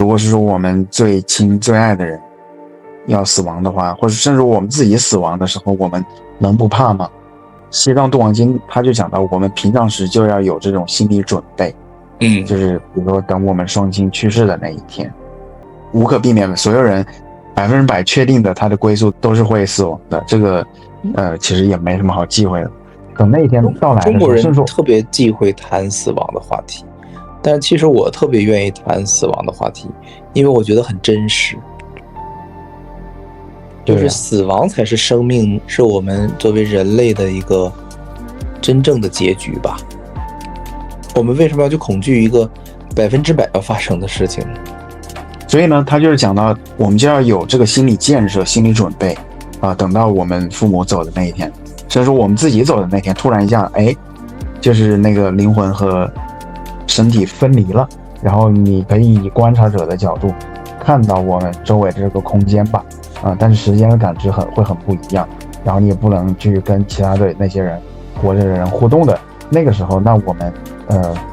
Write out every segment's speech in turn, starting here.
如果是说我们最亲最爱的人要死亡的话，或者甚至我们自己死亡的时候，我们能不怕吗？西藏度亡经他就讲到，我们平常时就要有这种心理准备，就是比如说等我们双亲去世的那一天，无可避免的，所有人100%确定的他的归宿都是会死亡的，这个其实也没什么好忌讳的。等那一天到来的时候，中国人特别忌讳谈死亡的话题，但其实我特别愿意谈死亡的话题，因为我觉得很真实。就是死亡才是生命，是我们作为人类的一个真正的结局吧。我们为什么要去恐惧一个100%要发生的事情呢？所以呢，他就是讲到我们就要有这个心理建设、心理准备啊，等到我们父母走的那一天，甚至说我们自己走的那天，突然一下，就是那个灵魂和身体分离了，然后你可以以观察者的角度看到我们周围的这个空间吧。但是时间的感知会很不一样，然后你也不能去跟其他的那些人活着的人互动的那个时候，那我们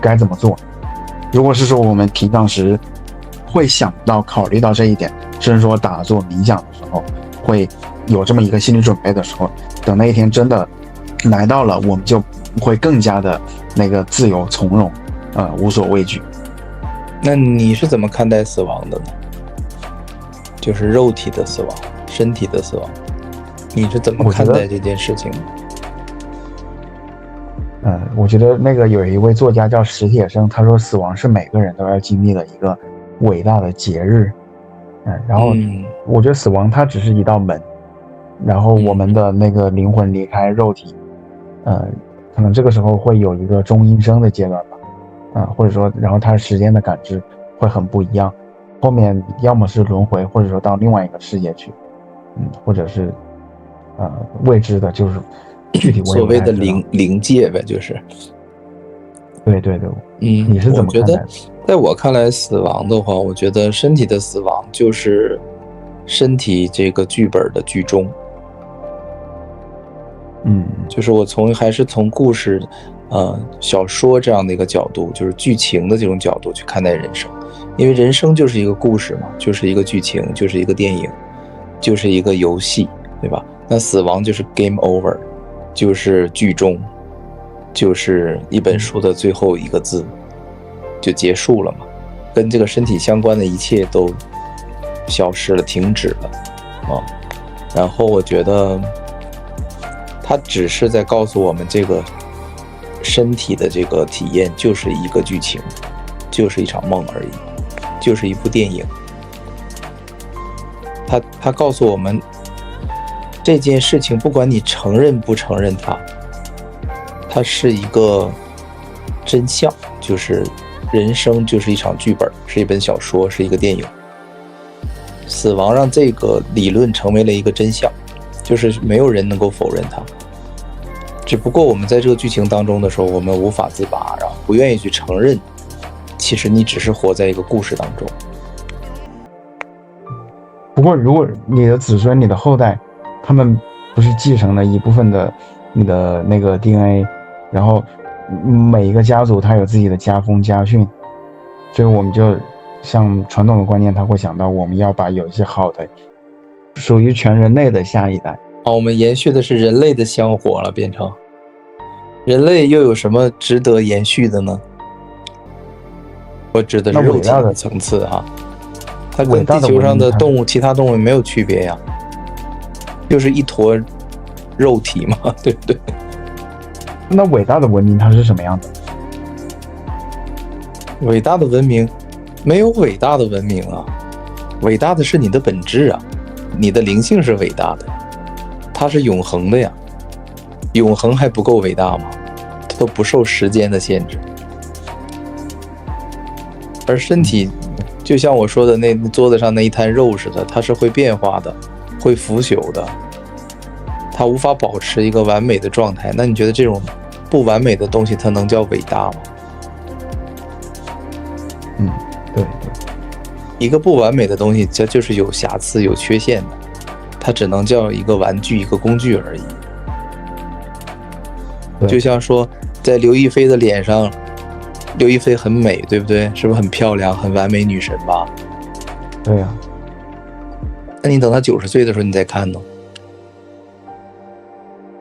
该怎么做？如果是说我们平常时会想到考虑到这一点，甚至说打坐冥想的时候会有这么一个心理准备的时候，等那一天真的来到了，我们就会更加的那个自由从容，无所畏惧。那你是怎么看待死亡的呢？就是肉体的死亡，身体的死亡，你是怎么看待这件事情的？我觉得那个有一位作家叫史铁生，他说死亡是每个人都要经历的一个伟大的节日。然后我觉得死亡它只是一道门，然后我们的那个灵魂离开肉体，可能这个时候会有一个中阴身的阶段吧，或者说然后它时间的感知会很不一样，后面要么是轮回，或者说到另外一个世界去，或者是未知的，就是具体所谓的灵界呗，就是。对，你是怎么看待的？我觉得在我看来，死亡的话，我觉得身体的死亡就是身体这个剧本的剧终。就是我还是从故事小说这样的一个角度，就是剧情的这种角度去看待人生，因为人生就是一个故事嘛，就是一个剧情，就是一个电影，就是一个游戏，对吧？那死亡就是 game over， 就是剧终，就是一本书的最后一个字就结束了嘛，跟这个身体相关的一切都消失了，停止了然后我觉得它只是在告诉我们，这个身体的这个体验就是一个剧情，就是一场梦而已，就是一部电影。它告诉我们这件事情，不管你承认不承认它是一个真相，就是人生就是一场剧本，是一本小说，是一个电影。死亡让这个理论成为了一个真相，就是没有人能够否认它。只不过我们在这个剧情当中的时候，我们无法自拔，然后不愿意去承认，其实你只是活在一个故事当中。不过如果你的子孙、你的后代，他们不是继承了一部分的你的那个 DNA， 然后每一个家族它有自己的家风家训，所以我们就像传统的观念，他会想到我们要把有一些好的属于全人类的下一代。我们延续的是人类的香火了，变成人类又有什么值得延续的呢？我指的是肉体的层次它跟地球上的动物，其他动物没有区别呀，就是一坨肉体嘛，对不对？那伟大的文明它是什么样的？伟大的文明没有伟大的文明伟大的是你的本质你的灵性是伟大的，它是永恒的呀，永恒还不够伟大吗？它都不受时间的限制。而身体就像我说的那桌子上那一滩肉似的，它是会变化的，会腐朽的，它无法保持一个完美的状态。那你觉得这种不完美的东西它能叫伟大吗？对，一个不完美的东西它就是有瑕疵有缺陷的，它只能叫一个玩具一个工具而已。就像说在刘亦菲的脸上，刘亦菲很美，对不对？是不是很漂亮很完美女神吧？对呀、那你等他90岁的时候你再看呢？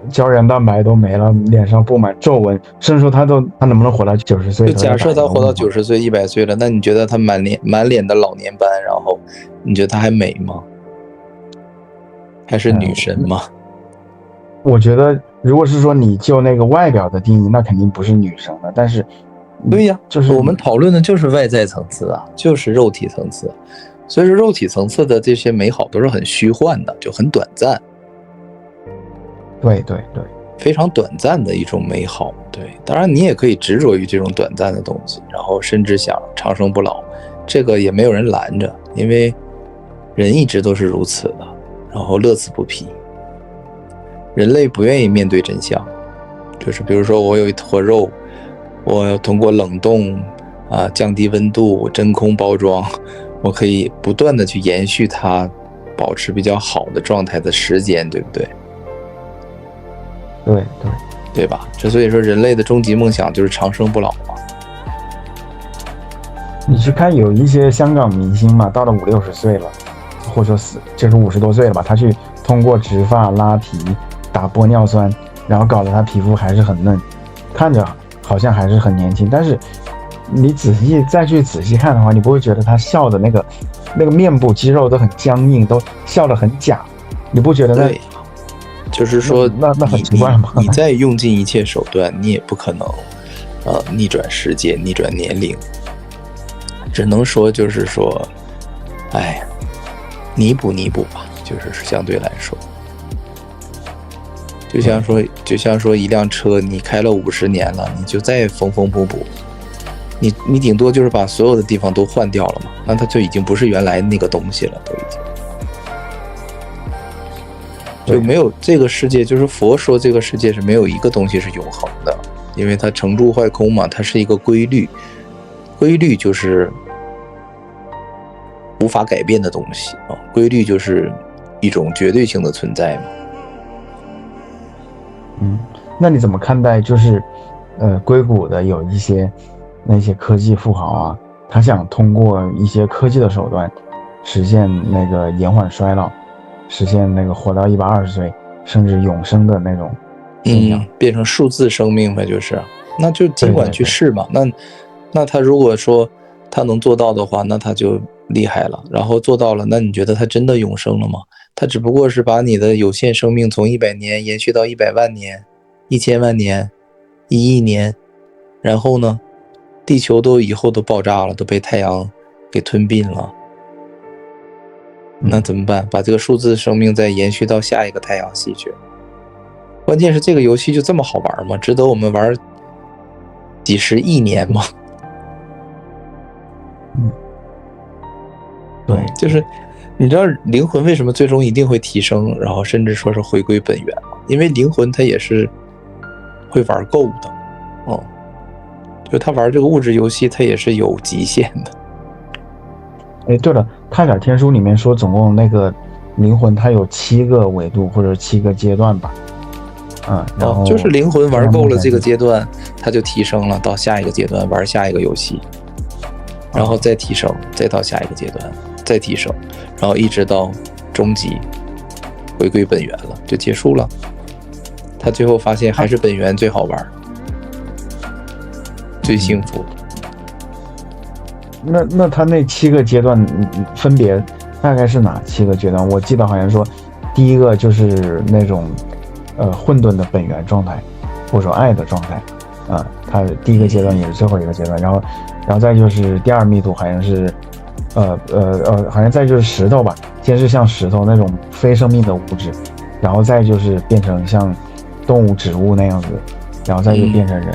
胶原蛋白都没了，脸上布满皱纹，甚至说他能不能活到90岁？就假设他活到90岁、100岁了，那你觉得他满脸的老年斑，然后你觉得他还美吗？还是女神吗？我觉得，如果是说你就那个外表的定义，那肯定不是女神了。但是，对呀，就是我们讨论的就是外在层次啊，就是肉体层次。所以说，肉体层次的这些美好都是很虚幻的，就很短暂。对对对，非常短暂的一种美好。对，当然你也可以执着于这种短暂的东西，然后甚至想长生不老，这个也没有人拦着，因为人一直都是如此的，然后乐此不疲。人类不愿意面对真相，就是比如说我有一坨肉，我要通过冷冻降低温度、真空包装，我可以不断的去延续它保持比较好的状态的时间，对不对？对对对吧？这所以说人类的终极梦想就是长生不老嘛。你去看有一些香港明星嘛，到了50、60岁了，或者说就是50多岁了吧，他去通过植发、拉皮、打玻尿酸，然后搞得他皮肤还是很嫩，看着好像还是很年轻，但是你再去仔细看的话，你不会觉得他笑的那个面部肌肉都很僵硬，都笑得很假，你不觉得那？对，就是说那很奇怪吗？你再用尽一切手段，你也不可能逆转时间、逆转年龄，只能说就是说，哎，弥补吧，就是相对来说。就像说一辆车你开了50年了，你就再缝补，你顶多就是把所有的地方都换掉了嘛，那它就已经不是原来那个东西了，都已经就没有这个世界，就是佛说这个世界是没有一个东西是永恒的，因为它成住坏空嘛，它是一个规律，规律就是无法改变的东西啊，规律就是一种绝对性的存在嘛。那你怎么看待就是硅谷的有一些那些科技富豪啊，他想通过一些科技的手段实现那个延缓衰老，实现那个活到120岁甚至永生的那种现象，变成数字生命呗，就是那就尽管去试嘛。那他如果说他能做到的话，那他就厉害了，然后做到了，那你觉得他真的永生了吗？他只不过是把你的有限生命从100年延续到100万年、1000万年、1亿年，然后呢，地球以后都爆炸了，都被太阳给吞并了，那怎么办？把这个数字生命再延续到下一个太阳系去。关键是这个游戏就这么好玩吗？值得我们玩几十亿年吗？对，就是你知道灵魂为什么最终一定会提升，然后甚至说是回归本源吗？因为灵魂它也是会玩够的，就他玩这个物质游戏，它也是有极限的。哎，对了，泰坦天书里面说总共那个灵魂它有7个维度或者7个阶段吧，然后就是灵魂玩够了这个阶段，它就提升了到下一个阶段，玩下一个游戏，然后再提升，再到下一个阶段，再提升，然后一直到终极回归本源了，就结束了。他最后发现还是本源最好玩，最幸福。那他那7个阶段分别大概是哪7个阶段？我记得好像说，第一个就是那种混沌的本源状态，或者说爱的状态，它第一个阶段也是最后一个阶段，然后再就是第2密度好像是好像再就是石头吧，先是像石头那种非生命的物质，然后再就是变成像动物植物那样子，然后再就变成人。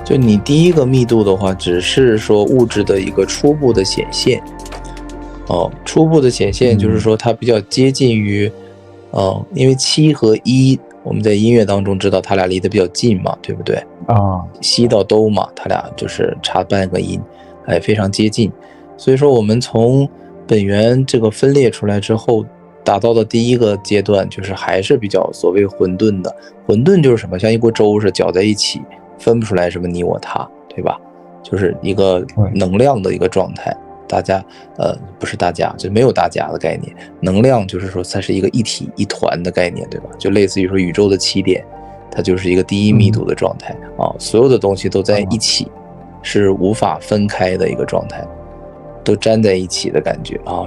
就你第一个密度的话，只是说物质的一个初步的显现，初步的显现就是说它比较接近于，因为7和1，我们在音乐当中知道它俩离得比较近嘛，对不对？西到哆嘛，它俩就是差半个音，非常接近。所以说我们从本源这个分裂出来之后，达到的第一个阶段就是还是比较所谓混沌的。混沌就是什么？像一锅粥似的搅在一起，分不出来什么你我他，对吧？就是一个能量的一个状态。大家不是大家，就没有大家的概念。能量就是说它是一个一体一团的概念，对吧？就类似于说宇宙的起点，它就是一个第一密度的状态啊，所有的东西都在一起，是无法分开的一个状态，都粘在一起的感觉啊，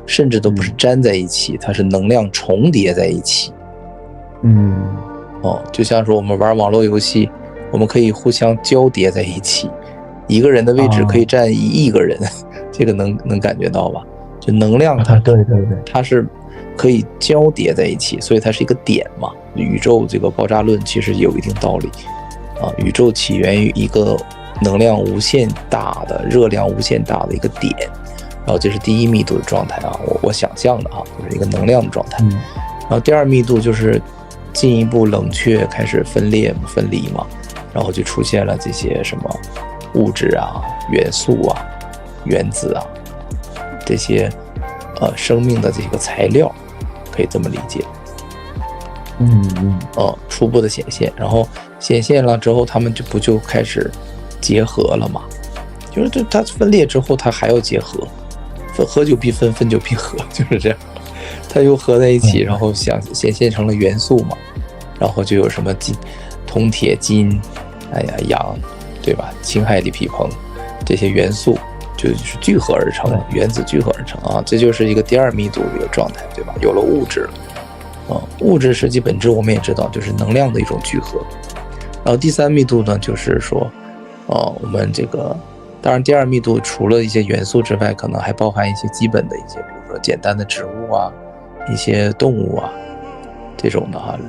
甚至都不是粘在一起，它是能量重叠在一起。就像说我们玩网络游戏，我们可以互相交叠在一起，一个人的位置可以占1亿个人，这个能感觉到吧？就能量它对，它是可以交叠在一起，所以它是一个点嘛。宇宙这个爆炸论其实有一定道理啊，宇宙起源于一个能量无限大的、热量无限大的一个点，然后这是第一密度的状态啊，我想象的啊，就是一个能量的状态。然后第二密度就是进一步冷却，开始分裂分离嘛，然后就出现了这些什么物质啊、元素啊、原子啊这些生命的这个材料，可以这么理解。初步的显现，然后显现了之后，他们就开始结合了嘛？就是它分裂之后，它还要结合，合久必分，分久必合，就是这样。它又合在一起，然后显现成了元素嘛，然后就有什么铜、铁、金，氧，对吧？氢、氦、锂、铍、硼这些元素就是聚合而成，原子聚合而成啊，这就是一个第二密度的一个状态，对吧？有了物质了，物质实际本质我们也知道，就是能量的一种聚合。然后第三密度呢，就是说，我们这个当然第二密度除了一些元素之外，可能还包含一些基本的一些，比如说简单的植物啊，一些动物啊，这种的哈，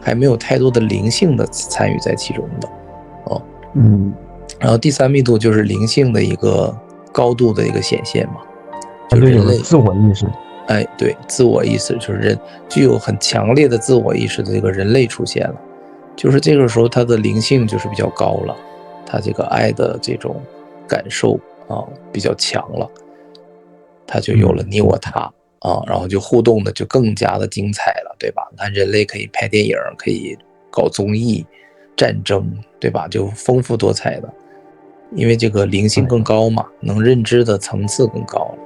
还没有太多的灵性的参与在其中的，然后第三密度就是灵性的一个高度的一个显现嘛，就是人类自我意识。对，自我意识就是具有很强烈的自我意识的这个人类出现了，就是这个时候他的灵性就是比较高了，他这个爱的这种感受比较强了，他就有了你我他然后就互动的就更加的精彩了，对吧？看人类可以拍电影，可以搞综艺、战争，对吧？就丰富多彩的，因为这个灵性更高嘛，能认知的层次更高了。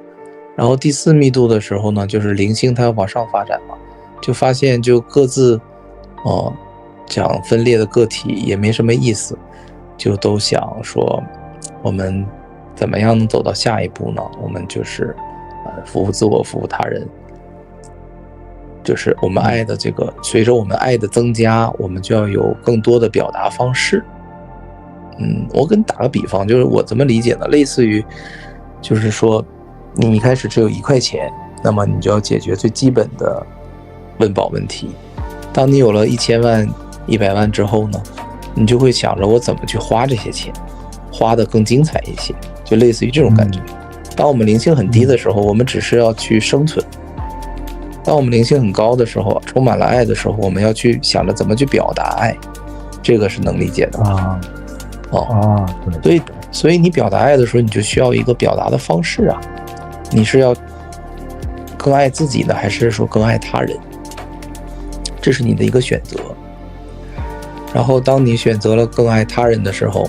然后第四密度的时候呢，就是灵性它往上发展嘛，就发现就各自讲分裂的个体也没什么意思，就都想说我们怎么样能走到下一步呢？我们就是服务自我，服务他人，就是我们爱的这个，随着我们爱的增加，我们就要有更多的表达方式。我给你打个比方，就是我怎么理解呢？类似于就是说你一开始只有1块钱，那么你就要解决最基本的温饱问题。当你有了1000万、100万之后呢，你就会想着我怎么去花这些钱，花得更精彩一些，就类似于这种感觉。当我们灵性很低的时候，我们只是要去生存；当我们灵性很高的时候，充满了爱的时候，我们要去想着怎么去表达爱，这个是能理解的对。所以你表达爱的时候，你就需要一个表达的方式啊。你是要更爱自己呢，还是说更爱他人？这是你的一个选择。然后当你选择了更爱他人的时候，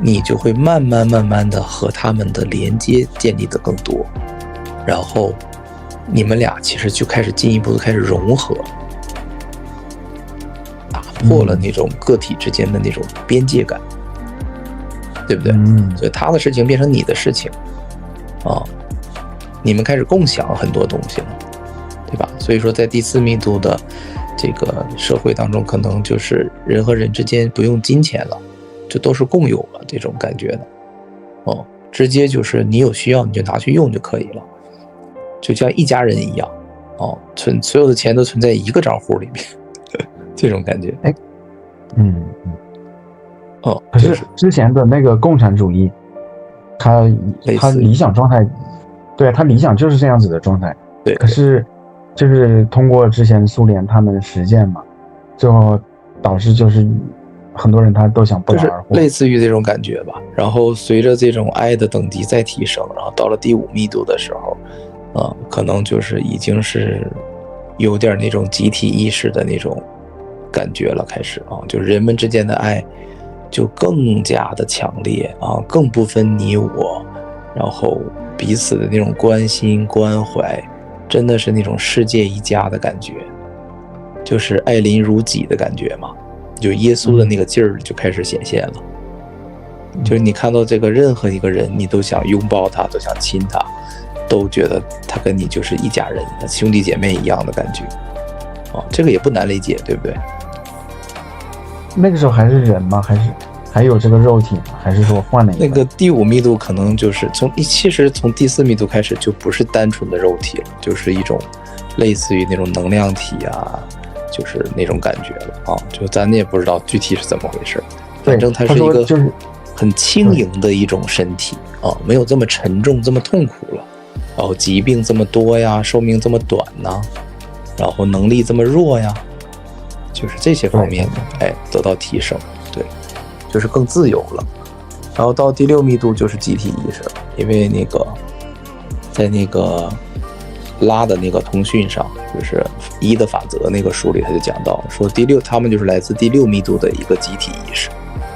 你就会慢慢的和他们的连接建立的更多，然后你们俩其实就开始进一步的开始融合，打破了那种个体之间的那种边界感，对不对？所以他的事情变成你的事情你们开始共享很多东西了，对吧？所以说在第4密度的这个社会当中，可能就是人和人之间不用金钱了，这都是共有了这种感觉的直接就是你有需要你就拿去用就可以了，就像一家人一样所有的钱都存在一个账户里面这种感觉。可是之前的那个共产主义，他理想状态，对，他理想就是这样子的状态。对，可是就是通过之前苏联他们实践嘛，最后导致就是很多人他都想不劳而获，就是类似于这种感觉吧。然后随着这种爱的等级再提升，然后到了第5密度的时候可能就是已经是有点那种集体意识的那种感觉了，开始就是人们之间的爱就更加的强烈更不分你我，然后彼此的那种关心关怀，真的是那种世界一家的感觉，就是爱邻如己的感觉嘛，就耶稣的那个劲儿就开始显现了。就是你看到这个任何一个人，你都想拥抱他，都想亲他，都觉得他跟你就是一家人，兄弟姐妹一样的感觉。这个也不难理解，对不对？那个时候还是人吗？还有这个肉体吗？还是说换了一个？那个第5密度可能就是其实从第4密度开始就不是单纯的肉体了，就是一种类似于那种能量体啊，就是那种感觉了啊。就咱也不知道具体是怎么回事，反正它是一个就是很轻盈的一种身体啊，没有这么沉重，这么痛苦了。然后疾病这么多呀，寿命这么短呐，然后能力这么弱呀，就是这些方面得到提升，对，就是更自由了。然后到第6密度就是集体意识了，因为那个在那个拉的那个通讯上，就是1的法则那个书里他就讲到说他们就是来自第6密度的一个集体意识。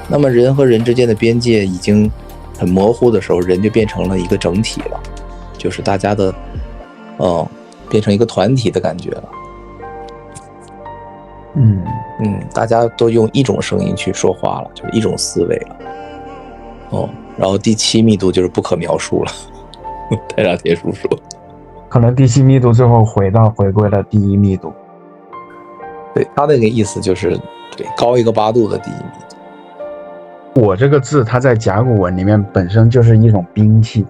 那么人和人之间的边界已经很模糊的时候，人就变成了一个整体了，就是大家的变成一个团体的感觉了。大家都用一种声音去说话了，就是一种思维了。然后第7密度就是不可描述了。太上铁叔说，可能第7密度最后回归了第1密度。对，他那个意思就是对高一个8度的第1密度。我这个字它在甲骨文里面本身就是一种兵器，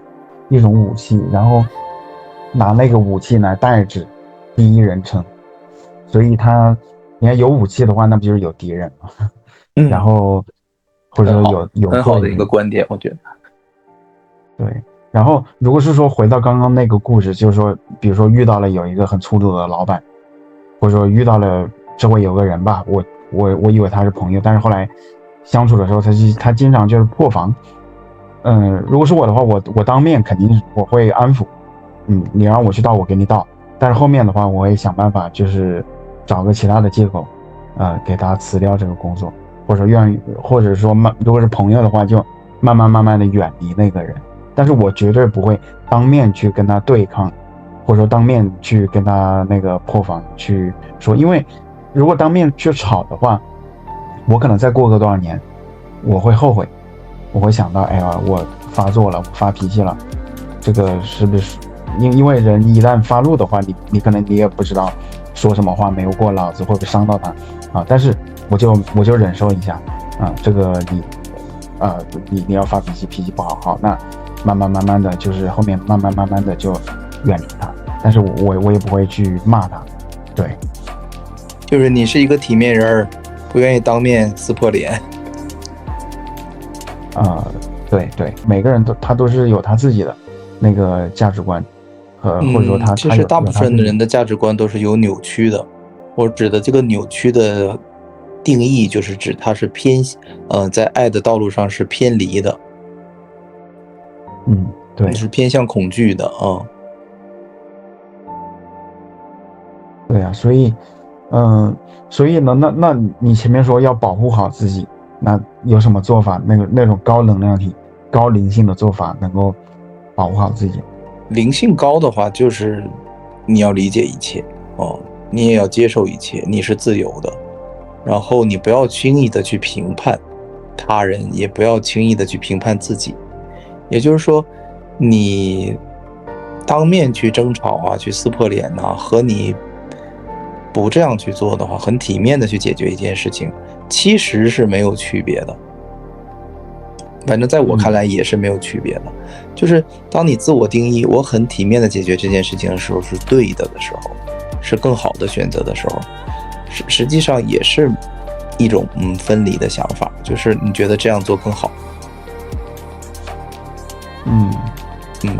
一种武器，然后拿那个武器来代指第一人称，所以你看有武器的话，那不就是有敌人吗？然后或者说有很好的一个观点，我觉得。对，然后如果是说回到刚刚那个故事，就是说，比如说遇到了有一个很粗鲁的老板，或者说遇到了周围有个人吧，我以为他是朋友，但是后来相处的时候，他经常就是破防。如果是我的话，我当面肯定我会安抚，你让我去倒，我给你倒。但是后面的话，我会想办法，就是找个其他的借口，给他辞掉这个工作，或者说如果是朋友的话，就慢慢的远离那个人。但是我绝对不会当面去跟他对抗，或者说当面去跟他那个破防去说，因为如果当面去吵的话，我可能再过个多少年，我会后悔，我会想到，哎呀，我发作了，我发脾气了，这个是不是？因为人一旦发怒的话，你可能你也不知道说什么话没有过脑子，会不会伤到他啊？但是我就忍受一下啊，这个你要发脾气，脾气不好，好，那慢慢的，就是后面慢慢的就远离他，但是我也不会去骂他，对，就是你是一个体面人，不愿意当面撕破脸。对，每个人他都是有他自己的那个价值观，或者说其实大部分的人的价值观都是有扭曲的。我指的这个扭曲的定义，就是指它是在爱的道路上是偏离的。对，是偏向恐惧的啊。对啊，所以呢，那你前面说要保护好自己，那有什么做法？那种高能量体、高灵性的做法能够保护好自己？灵性高的话，就是你要理解一切你也要接受一切，你是自由的。然后你不要轻易的去评判他人，也不要轻易的去评判自己。也就是说，你当面去争吵啊，去撕破脸啊，和你不这样去做的话，很体面的去解决一件事情，其实是没有区别的。反正在我看来也是没有区别的。就是当你自我定义我很体面的解决这件事情的时候是对的时候，是更好的选择的时候，实际上也是一种分离的想法，就是你觉得这样做更好。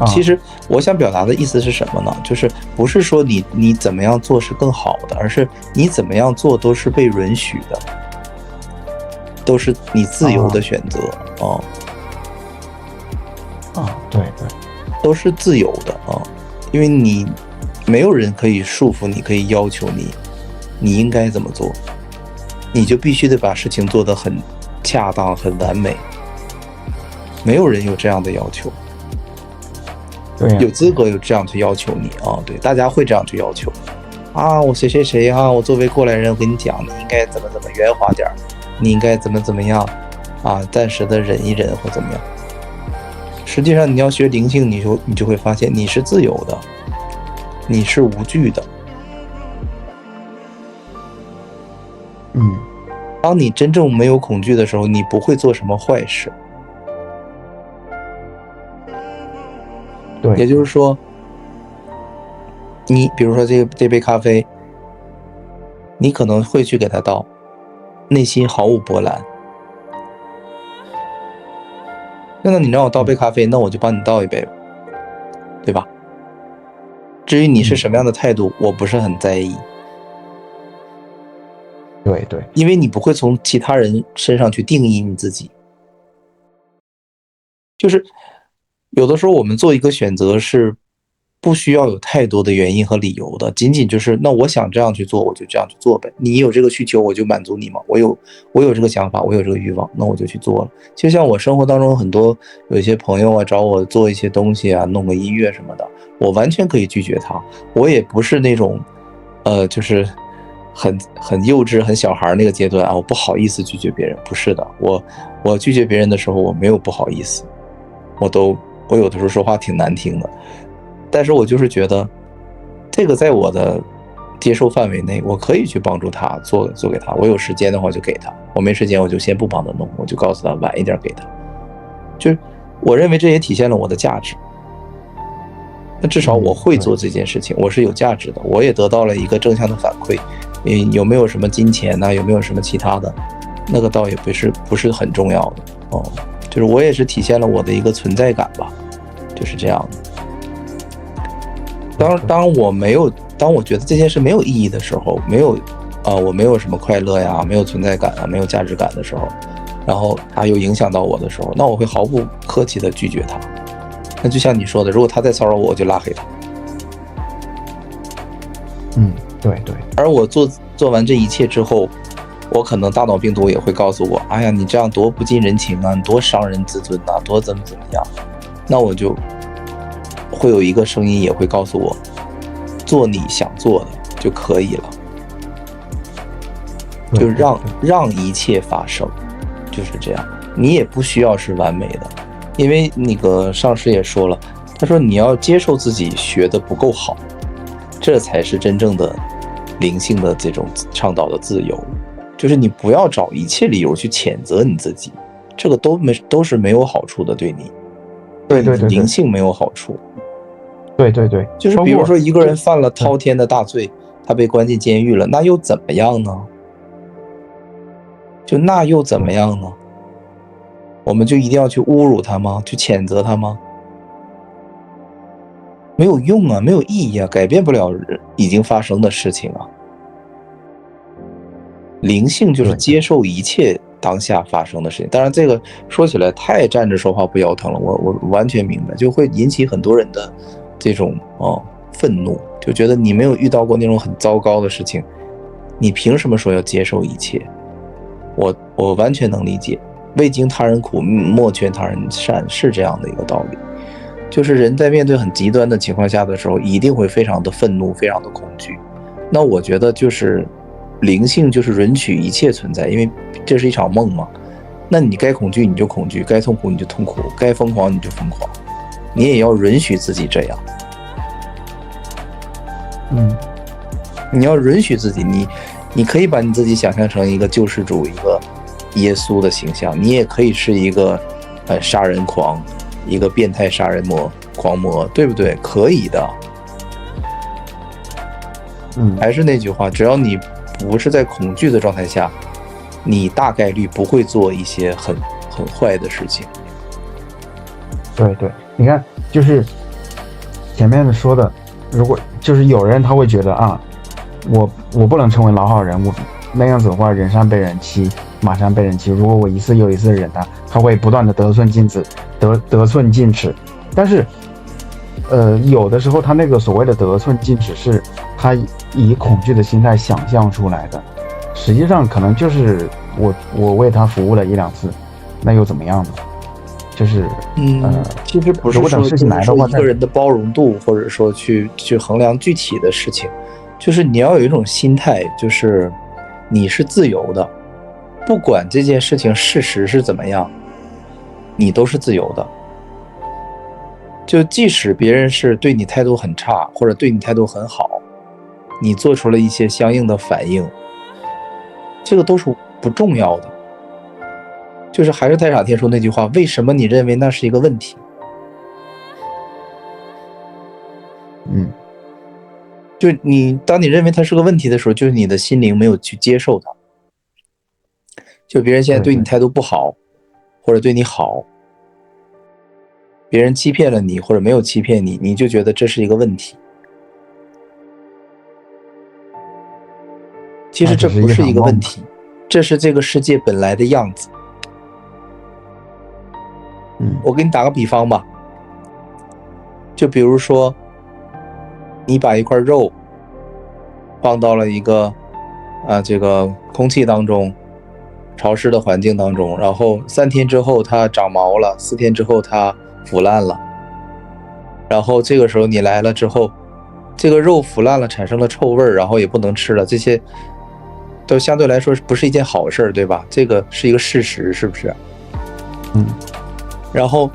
其实我想表达的意思是什么呢？就是不是说你怎么样做是更好的，而是你怎么样做都是被允许的，都是你自由的选择对，都是自由的因为你没有人可以束缚你，可以要求你应该怎么做，你就必须得把事情做得很恰当、很完美，没有人有这样的要求。对呀，有资格有这样去要求你啊？对，大家会这样去要求啊。我谁谁谁啊，我作为过来人，我跟你讲，你应该怎么圆滑点，你应该怎么样啊，暂时的忍一忍或怎么样。实际上你要学灵性，你就会发现你是自由的，你是无惧的。当你真正没有恐惧的时候，你不会做什么坏事。对，也就是说，你比如说这杯咖啡，你可能会去给它倒，内心毫无波澜。那你让我倒杯咖啡，那我就帮你倒一杯，对吧？至于你是什么样的态度，我不是很在意。对对，因为你不会从其他人身上去定义你自己。就是有的时候我们做一个选择是不需要有太多的原因和理由的，仅仅就是那我想这样去做，我就这样去做呗。你有这个需求，我就满足你嘛。我有这个想法，我有这个欲望，那我就去做了。就像我生活当中很多有一些朋友啊找我做一些东西啊，弄个音乐什么的，我完全可以拒绝他。我也不是那种就是很幼稚很小孩那个阶段啊，我不好意思拒绝别人。不是的，我拒绝别人的时候，我没有不好意思，我有的时候说话挺难听的，但是我就是觉得这个在我的接受范围内，我可以去帮助他做给他。我有时间的话就给他，我没时间我就先不帮他弄，我就告诉他晚一点给他。就是我认为这也体现了我的价值。那至少我会做这件事情，我是有价值的，我也得到了一个正向的反馈。有没有什么金钱呢？有没有什么其他的？那个倒也不是很重要的哦。就是我也是体现了我的一个存在感吧，就是这样的。当我觉得这件事没有意义的时候，我没有什么快乐呀，没有存在感啊，没有价值感的时候，然后它又影响到我的时候，那我会毫不客气的拒绝它。那就像你说的，如果他再骚扰我，我就拉黑他。对对。而我做完这一切之后，我可能大脑病毒也会告诉我，哎呀，你这样多不近人情啊，多伤人自尊啊，多怎么样。那我就会有一个声音也会告诉我，做你想做的就可以了，就让一切发生，就是这样。你也不需要是完美的，因为那个上师也说了，他说你要接受自己学的不够好，这才是真正的灵性的这种倡导的自由。就是你不要找一切理由去谴责你自己，这个都是没有好处的，对你，对，灵性没有好处。对，就是比如说一个人犯了滔天的大罪，他被关进监狱了，那又怎么样呢？那又怎么样呢？我们就一定要去侮辱他吗？去谴责他吗？没有用啊，没有意义啊，改变不了已经发生的事情啊。灵性就是接受一切当下发生的事情。当然这个说起来太站着说话不腰疼了，我完全明白，就会引起很多人的这种愤怒，就觉得你没有遇到过那种很糟糕的事情，你凭什么说要接受一切？我完全能理解，未经他人苦，莫劝他人善，是这样的一个道理。就是人在面对很极端的情况下的时候，一定会非常的愤怒，非常的恐惧。那我觉得就是灵性就是允许一切存在，因为这是一场梦嘛。那你该恐惧你就恐惧，该痛苦你就痛苦，该疯狂你就疯狂，你也要允许自己这样。你要允许自己，你可以把你自己想象成一个救世主，一个耶稣的形象，你也可以是一个杀人狂，一个变态杀人狂魔，对不对？可以的。还是那句话，只要你不是在恐惧的状态下，你大概率不会做一些很坏的事情。对，你看，就是前面说的，如果就是有人他会觉得啊，我不能成为老好人，我那样子的话，人善被人欺，马善被人欺。如果我一次又一次忍他会不断的得寸进尺。但是有的时候他那个所谓的得寸进尺是他以恐惧的心态想象出来的，实际上可能就是我为他服务了1-2次，那又怎么样呢？就是其实不是如果等说事情来的话，一个人的包容度，或者说去衡量具体的事情，就是你要有一种心态，就是你是自由的，不管这件事情事实是怎么样，你都是自由的。就即使别人是对你态度很差，或者对你态度很好，你做出了一些相应的反应，这个都是不重要的。就是还是太傻天说那句话，为什么你认为那是一个问题？就当你认为它是个问题的时候，就是你的心灵没有去接受它。就别人现在对你态度不好，或者对你好，别人欺骗了你或者没有欺骗你，你就觉得这是一个问题。其实这不是一个问题，这是这个世界本来的样子。我给你打个比方吧，就比如说你把一块肉放到了一个这个空气当中，潮湿的环境当中，然后3天之后它长毛了，4天之后它腐烂了，然后这个时候你来了之后，这个肉腐烂了，产生了臭味，然后也不能吃了，这些都相对来说不是一件好事，对吧？这个是一个事实，是不是？然后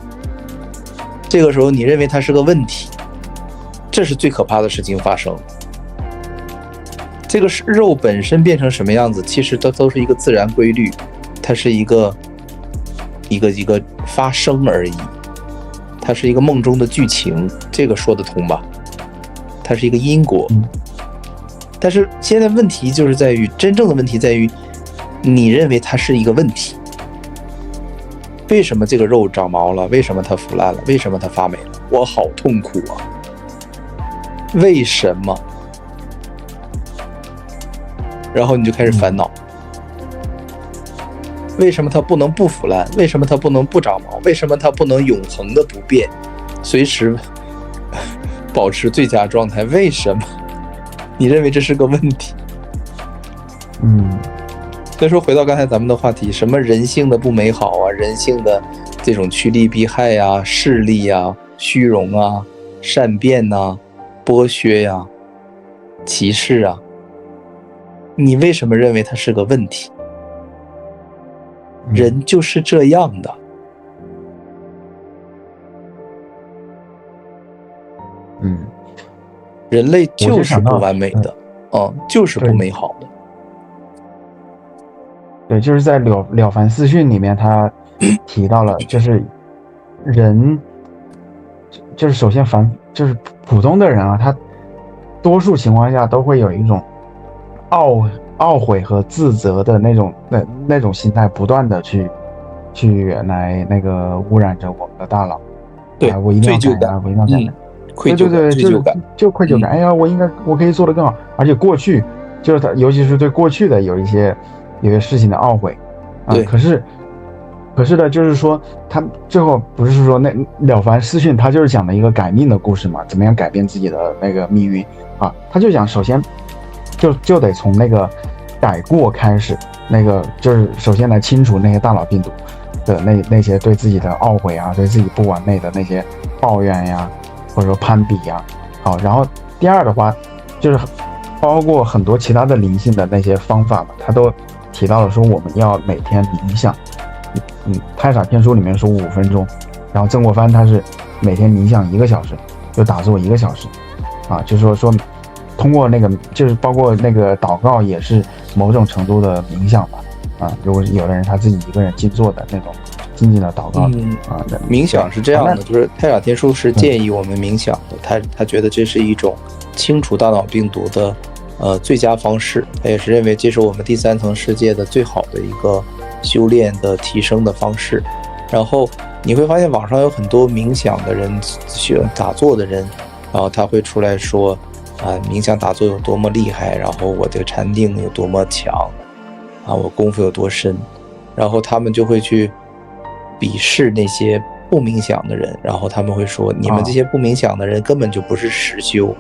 这个时候你认为它是个问题，这是最可怕的事情发生。这个肉本身变成什么样子，其实它都是一个自然规律，它是一个发生而已，它是一个梦中的剧情，这个说得通吧？它是一个因果。但是现在问题就是在于，真正的问题在于，你认为它是一个问题。为什么这个肉长毛了？为什么它腐烂了？为什么它发霉了？我好痛苦啊！为什么？然后你就开始烦恼，为什么它不能不腐烂？为什么它不能不长毛？为什么它不能永恒的不变，随时保持最佳状态？为什么？你认为这是个问题？所以说回到刚才咱们的话题，什么人性的不美好啊，人性的这种趋利避害啊，势利啊，虚荣啊，善变啊，剥削啊，歧视啊，你为什么认为它是个问题？人就是这样的。人类就是不完美的，就是不美好的。对，就是在了凡四训里面，他提到了，就是人，就是首先就是普通的人啊，他多数情况下都会有一种懊悔和自责的那种心态，不断的去来那个污染着我们的大脑。对，我一定要改啊，我一定要改。愧疚感，就愧疚感。哎呀，我可以做得更好。而且过去就是他，尤其是对过去的有一些事情的懊悔啊。可是呢，就是说他最后不是说那了凡四训，他就是讲的一个改命的故事嘛，怎么样改变自己的那个命运啊？他就讲，首先就得从那个改过开始，那个就是首先来清除那些大脑病毒的那些对自己的懊悔啊，对自己不完美的那些抱怨呀，或者说攀比呀。好，然后第二的话就是包括很多其他的灵性的那些方法嘛，他都提到了说我们要每天冥想。太傻天书里面说5分钟，然后曾国藩他是每天冥想1个小时，就打坐1个小时啊，就是说通过那个就是包括那个祷告也是某种程度的冥想吧啊，如果有的人他自己一个人静坐的那种静静的祷告冥想是这样的，就是太傻天书是建议我们冥想的，他觉得这是一种清除大脑病毒的最佳方式，他也是认为这是我们第3层世界的最好的一个修炼的提升的方式。然后你会发现网上有很多冥想的人，喜欢打坐的人，然后他会出来说冥想打坐有多么厉害，然后我的禅定有多么强我功夫有多深，然后他们就会去鄙视那些不冥想的人，然后他们会说你们这些不冥想的人根本就不是实修，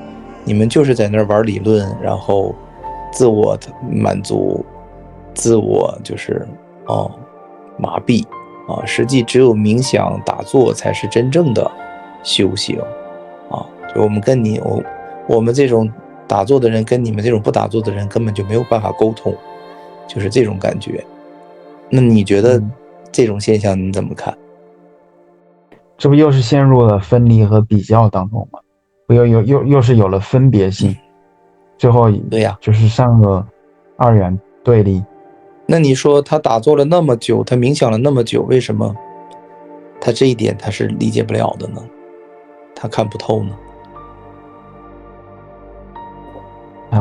你们就是在那儿玩理论，然后自我满足，自我就是麻痹实际只有冥想打坐才是真正的修行就我们这种打坐的人跟你们这种不打坐的人根本就没有办法沟通，就是这种感觉。那你觉得这种现象你怎么看？这不又是陷入了分离和比较当中吗？不又是有了分别性，最后对呀，就是上了二元对立。那你说他打坐了那么久，他冥想了那么久，为什么他这一点他是理解不了的呢？他看不透呢？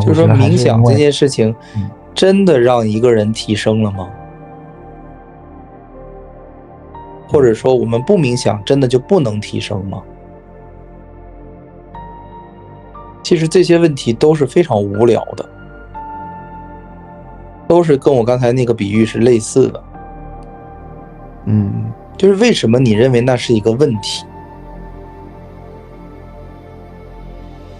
就是说冥想这件事情真的让一个人提升了吗？或者说我们不冥想真的就不能提升吗？其实这些问题都是非常无聊的，都是跟我刚才那个比喻是类似的。就是为什么你认为那是一个问题？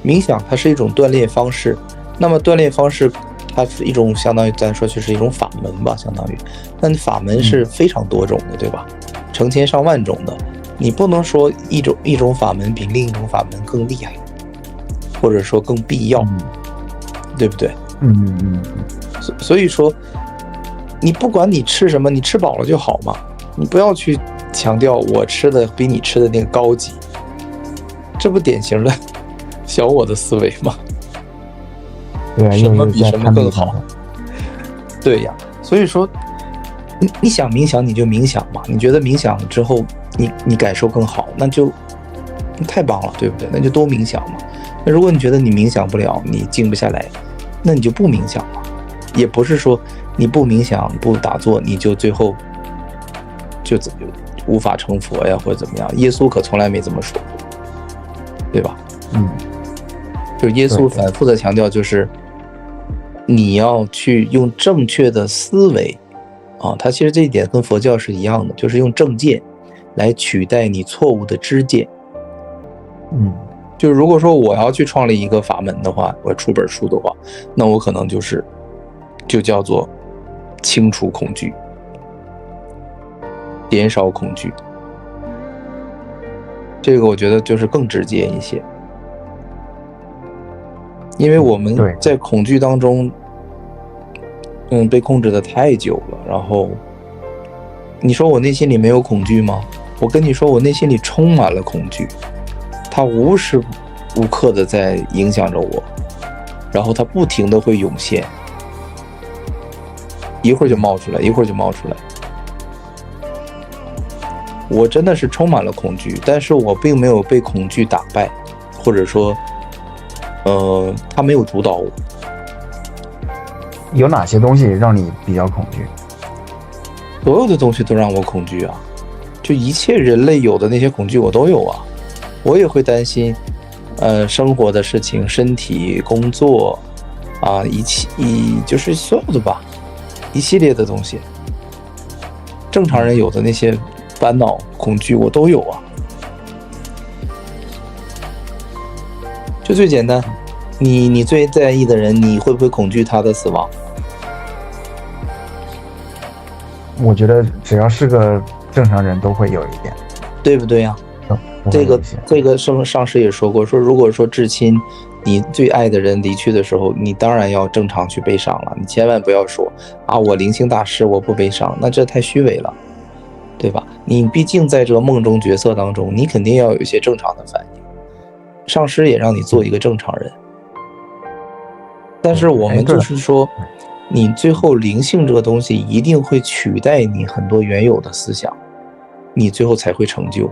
冥想它是一种锻炼方式，那么锻炼方式它是一种相当于咱说就是一种法门吧，相当于，但法门是非常多种的，对吧？成千上万种的，你不能说一种法门比另一种法门更厉害，或者说更必要，对不对？所以说，你不管你吃什么，你吃饱了就好嘛，你不要去强调我吃的比你吃的那个高级，这不典型的小我的思维吗？对，什么比什么更好？对呀，所以说，你想冥想你就冥想嘛，你觉得冥想之后你感受更好，那就太棒了，对不对？那就多冥想嘛。那如果你觉得你冥想不了，你静不下来，那你就不冥想嘛。也不是说你不冥想不打坐，你就最后就无法成佛呀，或者怎么样？耶稣可从来没这么说过，对吧？就耶稣反复的强调，就是你要去用正确的思维他其实这一点跟佛教是一样的，就是用正见来取代你错误的知见。就是如果说我要去创立一个法门的话，我出本书的话，那我可能就叫做清除恐惧，减少恐惧。这个我觉得就是更直接一些，因为我们在恐惧当中被控制的太久了。然后你说我内心里没有恐惧吗？我跟你说，我内心里充满了恐惧，它无时无刻的在影响着我，然后它不停的会涌现，一会儿就冒出来，一会儿就冒出来。我真的是充满了恐惧，但是我并没有被恐惧打败，或者说它没有主导我。有哪些东西让你比较恐惧？所有的东西都让我恐惧啊，就一切人类有的那些恐惧我都有啊。我也会担心生活的事情、身体、工作就是所有的吧，一系列的东西，正常人有的那些烦恼、恐惧我都有啊。就最简单，你最在意的人，你会不会恐惧他的死亡？我觉得只要是个正常人都会有一点，对不对呀？这个上师也说过，说如果说至亲你最爱的人离去的时候，你当然要正常去悲伤了，你千万不要说我灵性大师我不悲伤，那这太虚伪了，对吧？你毕竟在这个梦中角色当中，你肯定要有一些正常的反应，上师也让你做一个正常人。但是我们就是说，你最后灵性这个东西一定会取代你很多原有的思想，你最后才会成就。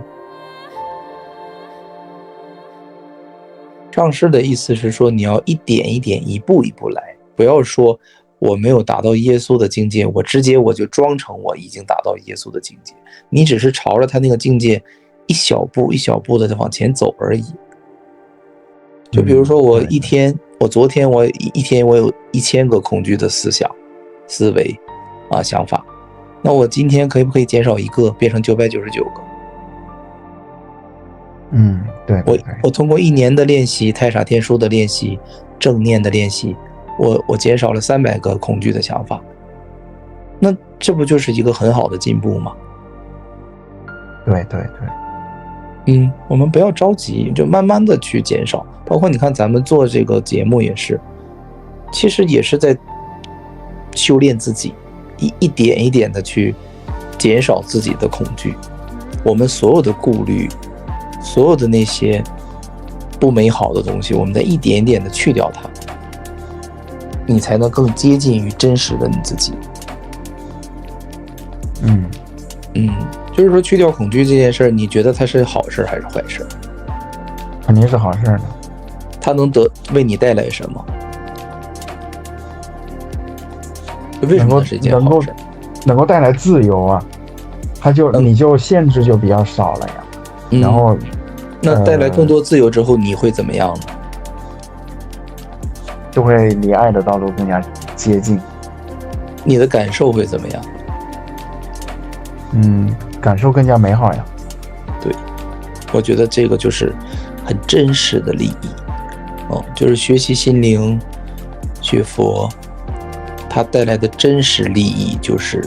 上师的意思是说，你要一点一点、一步一步来，不要说我没有达到耶稣的境界，我直接我就装成我已经达到耶稣的境界，你只是朝着他那个境界一小步一小步的往前走而已。就比如说我昨天我一天我有1000个恐惧的思想、思维想法，那我今天可不可以减少1个，变成999个？对，我通过1年的练习，太傻天书的练习，正念的练习，我减少了300个恐惧的想法，那这不就是一个很好的进步吗？对对对，我们不要着急，就慢慢的去减少。包括你看咱们做这个节目也是，其实也是在修炼自己，一点一点的去减少自己的恐惧。我们所有的顾虑，所有的那些不美好的东西，我们再一点一点的去掉它，你才能更接近于真实的你自己。就是说去掉恐惧这件事儿，你觉得它是好事还是坏事？肯定是好事的。它能为你带来什么？为什么是一件好事？能够带来自由啊，你就限制就比较少了呀。然后，那带来更多自由之后，你会怎么样呢？就会离爱的道路更加接近。你的感受会怎么样？感受更加美好呀。对，我觉得这个就是很真实的利益。就是学习心灵、学佛，它带来的真实利益就是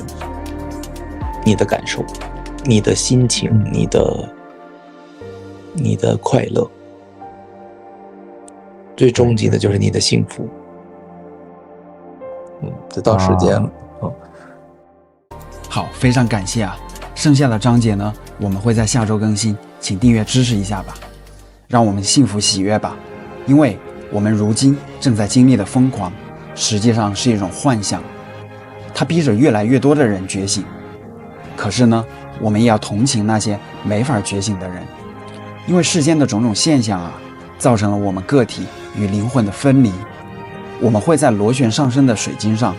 你的感受、你的心情、你的快乐，最终极的就是你的幸福。这到时间了。好，非常感谢啊！剩下的章节呢，我们会在下周更新，请订阅支持一下吧，让我们幸福喜悦吧。因为我们如今正在经历的疯狂，实际上是一种幻象，它逼着越来越多的人觉醒。可是呢，我们也要同情那些没法觉醒的人，因为世间的种种现象啊，造成了我们个体与灵魂的分离。我们会在螺旋上升的水晶上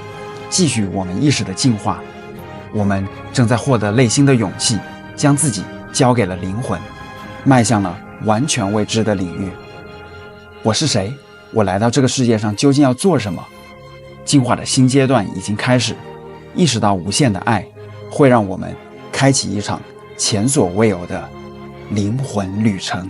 继续我们意识的进化。我们正在获得内心的勇气，将自己交给了灵魂，迈向了完全未知的领域。我是谁？我来到这个世界上究竟要做什么？进化的新阶段已经开始，意识到无限的爱会让我们开启一场前所未有的灵魂旅程。